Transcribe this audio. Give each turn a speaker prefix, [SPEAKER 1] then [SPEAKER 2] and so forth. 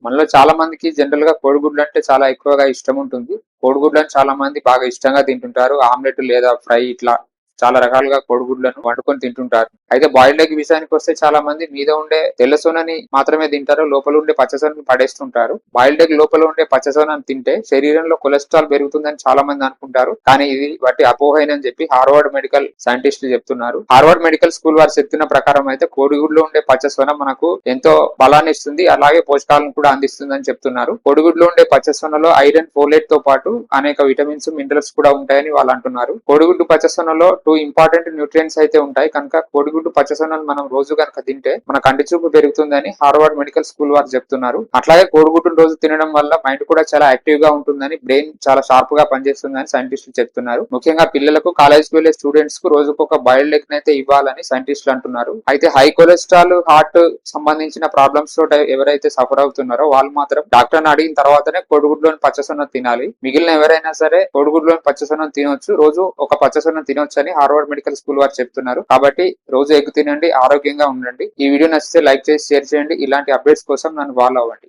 [SPEAKER 1] మనలో చాలా మందికి జనరల్ గా కోడిగుడ్లు అంటే చాలా ఎక్కువగా ఇష్టం ఉంటుంది. కోడిగుడ్లను చాలా మంది బాగా ఇష్టంగా తింటుంటారు. ఆమ్లెట్ లేదా ఫ్రై ఇట్లా చాలా రకాలుగా కోడిగుడ్లను వండుకొని తింటుంటారు. అయితే బాయిల్డ్ ఎగ్ విషయానికి వస్తే చాలా మంది మీద ఉండే తెల్ల సొనని మాత్రమే తింటారు. లోపల ఉండే పచ్చ సొనని పడేస్తుంటారు. బాయిల్డ్ ఎగ్ లోపల ఉండే పచ్చ సొనని తింటే శరీరంలో కొలెస్ట్రాల్ పెరుగుతుందని చాలా మంది అనుకుంటారు. కానీ ఇది వాటి అపోహైనని చెప్పి హార్వర్డ్ మెడికల్ సైంటిస్టులు చెప్తున్నారు. హార్వర్డ్ మెడికల్ స్కూల్ వారు చెప్తున్న ప్రకారం అయితే కోడిగుడ్లో ఉండే పచ్చ సొన మనకు ఎంతో బలాన్ని ఇస్తుంది, అలాగే పోషకాలను కూడా అందిస్తుందని చెప్తున్నారు. కోడిగుడ్లో ఉండే పచ్చ సొనలో ఐరన్, ఫోలేట్ తో పాటు అనేక విటమిన్స్, మినరల్స్ కూడా ఉంటాయని వాళ్ళు అంటున్నారు. కోడిగుడ్డు పచ్చ సొనలో 2 ఇంపార్టెంట్ న్యూట్రియంట్స్ అయితే ఉంటాయి కనుక కోడిగుడ్డు పచ్చ సొనను మనం రోజు కనుక తింటే మన కంటి చూపు పెరుగుతుందని హార్వర్డ్ మెడికల్ స్కూల్ వారు చెప్తున్నారు. అట్లాగే కోడిగుడ్డును రోజు తినడం వల్ల మైండ్ కూడా చాలా యాక్టివ్ గా ఉంటుందని, బ్రెయిన్ చాలా షార్ప్ గా పనిచేస్తుందని సైంటిస్టులు చెప్తున్నారు. ముఖ్యంగా పిల్లలకు, కాలేజ్కి వెళ్లే స్టూడెంట్స్ కు రోజుకు ఒక బాయిల్డ్ ఎగ్ అయితే ఇవ్వాలని సైంటిస్టులు అంటున్నారు. అయితే హై కొలెస్ట్రాల్, హార్ట్ సంబంధించిన ప్రాబ్లమ్స్ తోటి ఎవరైతే సఫర్ అవుతున్నారో వాళ్ళు మాత్రం డాక్టర్ అడిగిన తర్వాతనే కోడిగుడ్లోని పచ్చసొన తినాలి. మిగిలిన ఎవరైనా సరే కోడిగుడ్లోని పచ్చసొన తినొచ్చు, రోజు ఒక పచ్చసొన తినొచ్చు అని హార్వర్డ్ మెడికల్ స్కూల్ వారు చెప్తున్నారు. కాబట్టి రోజు ఎగ్ తినండి, ఆరోగ్యంగా ఉండండి. ఈ వీడియో నచ్చితే లైక్ చేసి షేర్ చేయండి. ఇలాంటి అప్డేట్స్ కోసం నన్ను ఫాలో అవ్వండి.